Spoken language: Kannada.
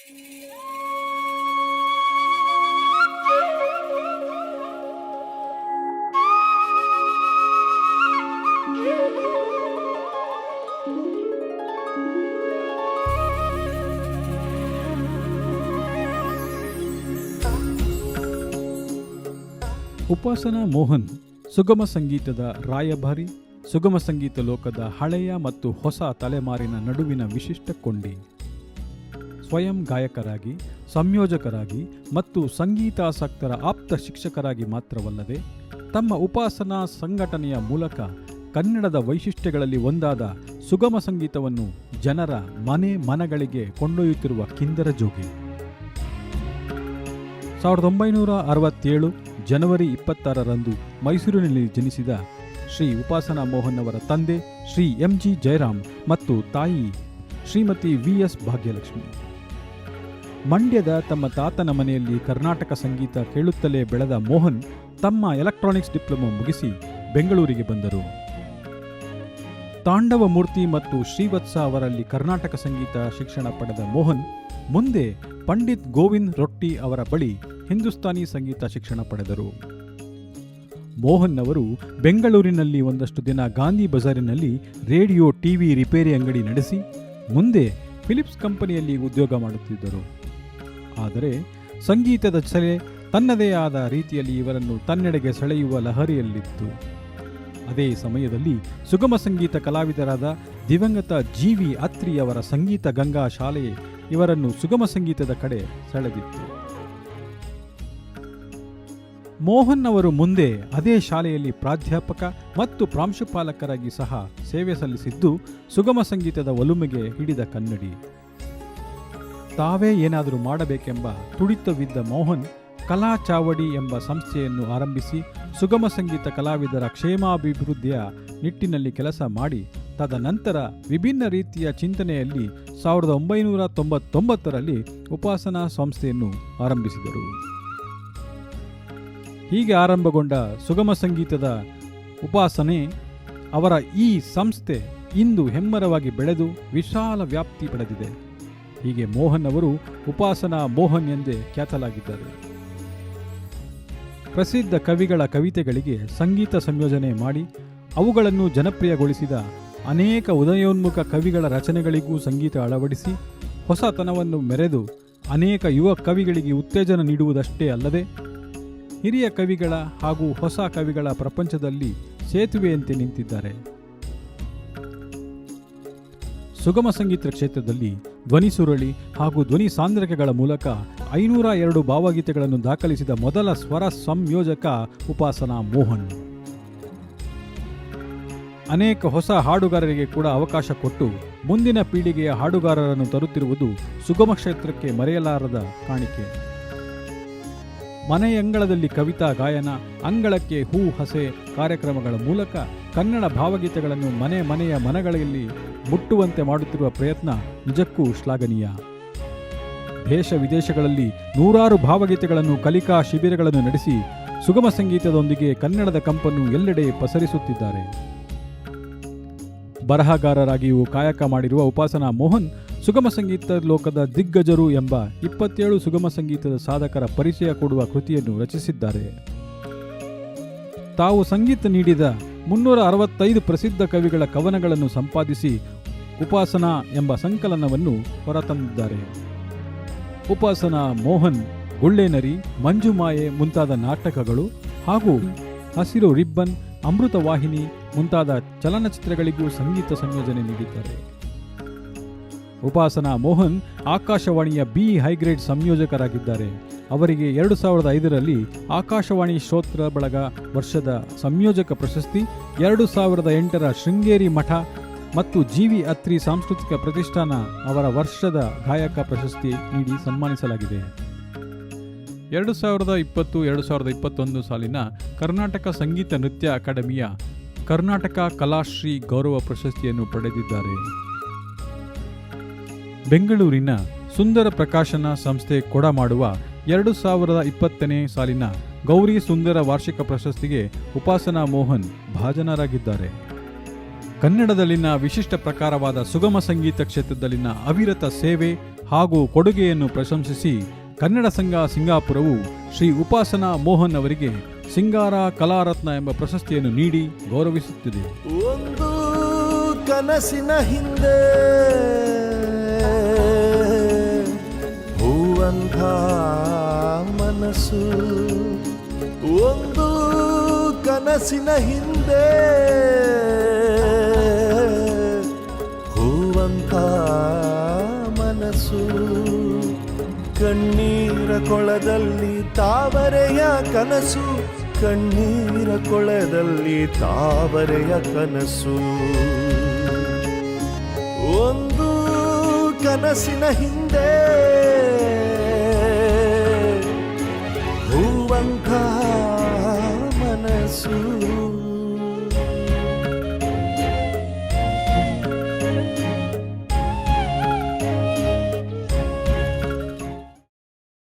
ಉಪಾಸನಾ ಮೋಹನ್ ಸುಗಮ ಸಂಗೀತದ ರಾಯಭಾರಿ, ಸುಗಮ ಸಂಗೀತ ಲೋಕದ ಹಳೆಯ ಮತ್ತು ಹೊಸ ತಲೆಮಾರಿನ ನಡುವಿನ ವಿಶಿಷ್ಟ ಕೊಂಡಿ. ಸ್ವಯಂ ಗಾಯಕರಾಗಿ, ಸಂಯೋಜಕರಾಗಿ ಮತ್ತು ಸಂಗೀತಾಸಕ್ತರ ಆಪ್ತ ಶಿಕ್ಷಕರಾಗಿ ಮಾತ್ರವಲ್ಲದೆ ತಮ್ಮ ಉಪಾಸನಾ ಸಂಘಟನೆಯ ಮೂಲಕ ಕನ್ನಡದ ವೈಶಿಷ್ಟ್ಯಗಳಲ್ಲಿ ಒಂದಾದ ಸುಗಮ ಸಂಗೀತವನ್ನು ಜನರ ಮನಗಳಿಗೆ ಕೊಂಡೊಯ್ಯುತ್ತಿರುವ ಕಿಂದರ ಜೋಗಿ. 1967 ಜನವರಿ 26ರಂದು ಮೈಸೂರಿನಲ್ಲಿ ಜನಿಸಿದ ಶ್ರೀ ಉಪಾಸನಾ ಮೋಹನ್ ಅವರ ತಂದೆ ಶ್ರೀ MG ಜಯರಾಮ್ ಮತ್ತು ತಾಯಿ ಶ್ರೀಮತಿ VS ಭಾಗ್ಯಲಕ್ಷ್ಮಿ. ಮಂಡ್ಯದ ತಮ್ಮ ತಾತನ ಮನೆಯಲ್ಲಿ ಕರ್ನಾಟಕ ಸಂಗೀತ ಕೇಳುತ್ತಲೇ ಬೆಳೆದ ಮೋಹನ್ ತಮ್ಮ ಎಲೆಕ್ಟ್ರಾನಿಕ್ಸ್ ಡಿಪ್ಲೊಮಾ ಮುಗಿಸಿ ಬೆಂಗಳೂರಿಗೆ ಬಂದರು. ತಾಂಡವ ಮೂರ್ತಿ ಮತ್ತು ಶ್ರೀವತ್ಸ ಅವರಲ್ಲಿ ಕರ್ನಾಟಕ ಸಂಗೀತ ಶಿಕ್ಷಣ ಪಡೆದ ಮೋಹನ್ ಮುಂದೆ ಪಂಡಿತ್ ಗೋವಿಂದ್ ರೊಟ್ಟಿ ಅವರ ಬಳಿ ಹಿಂದೂಸ್ತಾನಿ ಸಂಗೀತ ಶಿಕ್ಷಣ ಪಡೆದರು. ಮೋಹನ್ ಅವರು ಬೆಂಗಳೂರಿನಲ್ಲಿ ಒಂದಷ್ಟು ದಿನ ಗಾಂಧಿ ಬಜಾರಿನಲ್ಲಿ ರೇಡಿಯೋ ಟಿವಿ ರಿಪೇರಿ ಅಂಗಡಿ ನಡೆಸಿ ಮುಂದೆ ಫಿಲಿಪ್ಸ್ ಕಂಪನಿಯಲ್ಲಿ ಉದ್ಯೋಗ ಮಾಡುತ್ತಿದ್ದರು. ಆದರೆ ಸಂಗೀತದ ಸೆಲೆ ತನ್ನದೇ ಆದ ರೀತಿಯಲ್ಲಿ ಇವರನ್ನು ತನ್ನೆಡೆಗೆ ಸೆಳೆಯುವ ಲಹರಿಯಲ್ಲಿತ್ತು. ಅದೇ ಸಮಯದಲ್ಲಿ ಸುಗಮ ಸಂಗೀತ ಕಲಾವಿದರಾದ ದಿವಂಗತ GV ಅತ್ರಿ ಅವರ ಸಂಗೀತ ಗಂಗಾ ಶಾಲೆ ಇವರನ್ನು ಸುಗಮ ಸಂಗೀತದ ಕಡೆ ಸೆಳೆದಿತ್ತು. ಮೋಹನ್ ಅವರು ಮುಂದೆ ಅದೇ ಶಾಲೆಯಲ್ಲಿ ಪ್ರಾಧ್ಯಾಪಕ ಮತ್ತು ಪ್ರಾಂಶುಪಾಲಕರಾಗಿ ಸಹ ಸೇವೆ ಸಲ್ಲಿಸಿದ್ದು ಸುಗಮ ಸಂಗೀತದ ಒಲುಮೆಗೆ ಹಿಡಿದ ಕನ್ನಡಿ. ತಾವೇ ಏನಾದರೂ ಮಾಡಬೇಕೆಂಬ ತುಡಿತವಿದ್ದ ಮೋಹನ್ ಕಲಾ ಚಾವಡಿ ಎಂಬ ಸಂಸ್ಥೆಯನ್ನು ಆರಂಭಿಸಿ ಸುಗಮ ಸಂಗೀತ ಕಲಾವಿದರ ಕ್ಷೇಮಾಭಿವೃದ್ಧಿಯ ನಿಟ್ಟಿನಲ್ಲಿ ಕೆಲಸ ಮಾಡಿ ತದನಂತರ ವಿಭಿನ್ನ ರೀತಿಯ ಚಿಂತನೆಯಲ್ಲಿ 1999ರಲ್ಲಿ ಉಪಾಸನಾ ಸಂಸ್ಥೆಯನ್ನು ಆರಂಭಿಸಿದರು. ಹೀಗೆ ಆರಂಭಗೊಂಡ ಸುಗಮ ಸಂಗೀತದ ಉಪಾಸನೆ ಅವರ ಈ ಸಂಸ್ಥೆ ಇಂದು ಹೆಮ್ಮರವಾಗಿ ಬೆಳೆದು ವಿಶಾಲ ವ್ಯಾಪ್ತಿ ಪಡೆದಿದೆ. ಹೀಗೆ ಮೋಹನ್ ಅವರು ಉಪಾಸನಾ ಮೋಹನ್ ಎಂದೇ ಖ್ಯಾತರಾಗಿದ್ದಾರೆ. ಪ್ರಸಿದ್ಧ ಕವಿಗಳ ಕವಿತೆಗಳಿಗೆ ಸಂಗೀತ ಸಂಯೋಜನೆ ಮಾಡಿ ಅವುಗಳನ್ನು ಜನಪ್ರಿಯಗೊಳಿಸಿದ ಅನೇಕ ಉದಯೋನ್ಮುಖ ಕವಿಗಳ ರಚನೆಗಳಿಗೂ ಸಂಗೀತ ಅಳವಡಿಸಿ ಹೊಸತನವನ್ನು ಮೆರೆದು ಅನೇಕ ಯುವ ಕವಿಗಳಿಗೆ ಉತ್ತೇಜನ ನೀಡುವುದಷ್ಟೇ ಅಲ್ಲದೆ ಹಿರಿಯ ಕವಿಗಳ ಹಾಗೂ ಹೊಸ ಕವಿಗಳ ಪ್ರಪಂಚದಲ್ಲಿ ಸೇತುವೆಯಂತೆ ನಿಂತಿದ್ದಾರೆ. ಸುಗಮ ಸಂಗೀತ ಕ್ಷೇತ್ರದಲ್ಲಿ ಧ್ವನಿ ಸುರಳಿ ಹಾಗೂ ಧ್ವನಿ ಸಾಂದ್ರಕೆಗಳ ಮೂಲಕ 502 ಭಾವಗೀತೆಗಳನ್ನು ದಾಖಲಿಸಿದ ಮೊದಲ ಸ್ವರ ಸಂಯೋಜಕ ಉಪಾಸನಾ ಮೋಹನ್. ಅನೇಕ ಹೊಸ ಹಾಡುಗಾರರಿಗೆ ಕೂಡ ಅವಕಾಶ ಕೊಟ್ಟು ಮುಂದಿನ ಪೀಳಿಗೆಯ ಹಾಡುಗಾರರನ್ನು ತರುತ್ತಿರುವುದು ಸುಗಮ ಕ್ಷೇತ್ರಕ್ಕೆ ಮರೆಯಲಾರದ ಕಾಣಿಕೆ. ಮನೆಯಂಗಳದಲ್ಲಿ ಕವಿತಾ ಗಾಯನ, ಅಂಗಳಕ್ಕೆ ಹೂ ಹಸೆ ಕಾರ್ಯಕ್ರಮಗಳ ಮೂಲಕ ಕನ್ನಡ ಭಾವಗೀತೆಗಳನ್ನು ಮನೆಯ ಮನಗಳಲ್ಲಿ ಮುಟ್ಟುವಂತೆ ಮಾಡುತ್ತಿರುವ ಪ್ರಯತ್ನ ನಿಜಕ್ಕೂ ಶ್ಲಾಘನೀಯ. ದೇಶ ವಿದೇಶಗಳಲ್ಲಿ ನೂರಾರು ಭಾವಗೀತೆಗಳನ್ನು ಕಲಿಕಾ ಶಿಬಿರಗಳನ್ನು ನಡೆಸಿ ಸುಗಮ ಸಂಗೀತದೊಂದಿಗೆ ಕನ್ನಡದ ಕಂಪನ್ನು ಎಲ್ಲೆಡೆ ಪಸರಿಸುತ್ತಿದ್ದಾರೆ. ಬರಹಗಾರರಾಗಿಯೂ ಕಾಯಕ ಮಾಡಿರುವ ಉಪಾಸನಾ ಮೋಹನ್ ಸುಗಮ ಸಂಗೀತ ಲೋಕದ ದಿಗ್ಗಜರು ಎಂಬ 27 ಸುಗಮ ಸಂಗೀತದ ಸಾಧಕರ ಪರಿಚಯ ಕೊಡುವ ಕೃತಿಯನ್ನು ರಚಿಸಿದ್ದಾರೆ. ತಾವು ಸಂಗೀತ ನೀಡಿದ 365 ಪ್ರಸಿದ್ಧ ಕವಿಗಳ ಕವನಗಳನ್ನು ಸಂಪಾದಿಸಿ ಉಪಾಸನಾ ಎಂಬ ಸಂಕಲನವನ್ನು ಹೊರತಂದಿದ್ದಾರೆ. ಉಪಾಸನಾ ಮೋಹನ್ ಗುಳ್ಳೆನರಿ, ಮಂಜುಮಾಯೆ ಮುಂತಾದ ನಾಟಕಗಳು ಹಾಗೂ ಹಸಿರು ರಿಬ್ಬನ್, ಅಮೃತ ವಾಹಿನಿ ಮುಂತಾದ ಚಲನಚಿತ್ರಗಳಿಗೂ ಸಂಗೀತ ಸಂಯೋಜನೆ ನೀಡಿದ್ದಾರೆ. ಉಪಾಸನಾ ಮೋಹನ್ ಆಕಾಶವಾಣಿಯ B ಹೈಗ್ರೇಡ್ ಸಂಯೋಜಕರಾಗಿದ್ದಾರೆ. ಅವರಿಗೆ 2005ರಲ್ಲಿ ಆಕಾಶವಾಣಿ ಶ್ರೋತೃ ಬಳಗ ವರ್ಷದ ಸಂಯೋಜಕ ಪ್ರಶಸ್ತಿ, 2008ರ ಶೃಂಗೇರಿ ಮಠ ಮತ್ತು GV ಅತ್ರಿ ಸಾಂಸ್ಕೃತಿಕ ಪ್ರತಿಷ್ಠಾನ ಅವರ ವರ್ಷದ ಗಾಯಕ ಪ್ರಶಸ್ತಿ ನೀಡಿ ಸನ್ಮಾನಿಸಲಾಗಿದೆ. 2020-2021 ಸಾಲಿನ ಕರ್ನಾಟಕ ಸಂಗೀತ ನೃತ್ಯ ಅಕಾಡೆಮಿಯ ಕರ್ನಾಟಕ ಕಲಾಶ್ರೀ ಗೌರವ ಪ್ರಶಸ್ತಿಯನ್ನು ಪಡೆದಿದ್ದಾರೆ. ಬೆಂಗಳೂರಿನ ಸುಂದರ ಪ್ರಕಾಶನ ಸಂಸ್ಥೆ ಕೊಡಮಾಡುವ 2020ನೇ ಸಾಲಿನ ಗೌರಿ ಸುಂದರ ವಾರ್ಷಿಕ ಪ್ರಶಸ್ತಿಗೆ ಉಪಾಸನಾ ಮೋಹನ್ ಭಾಜನರಾಗಿದ್ದಾರೆ. ಕನ್ನಡದಲ್ಲಿನ ವಿಶಿಷ್ಟ ಪ್ರಕಾರವಾದ ಸುಗಮ ಸಂಗೀತ ಕ್ಷೇತ್ರದಲ್ಲಿನ ಅವಿರತ ಸೇವೆ ಹಾಗೂ ಕೊಡುಗೆಯನ್ನು ಪ್ರಶಂಸಿಸಿ ಕನ್ನಡ ಸಂಘ ಸಿಂಗಾಪುರವು ಶ್ರೀ ಉಪಾಸನಾ ಮೋಹನ್ ಅವರಿಗೆ ಸಿಂಗಾರ ಕಲಾರತ್ನ ಎಂಬ ಪ್ರಶಸ್ತಿಯನ್ನು ನೀಡಿ ಗೌರವಿಸುತ್ತಿದೆ. ಒಂದು ಕನಸಿನ ಹಿಂದೆ ಹೂವಂಥ ಮನಸ್ಸು, ಒಂದು ಕನಸಿನ ಹಿಂದೆ ಹೂವಂಥ ಮನಸ್ಸು, ಕಣ್ಣೀರ ಕೊಳದಲ್ಲಿ ತಾವರೆಯ ಕನಸು, ಕಣ್ಣೀರ ಕೊಳದಲ್ಲಿ ತಾವರೆಯ ಕನಸು, ಒಂದು ಕನಸಿನ ಹಿಂದೆ ಹೂವಂಥ ಮನಸ್ಸು.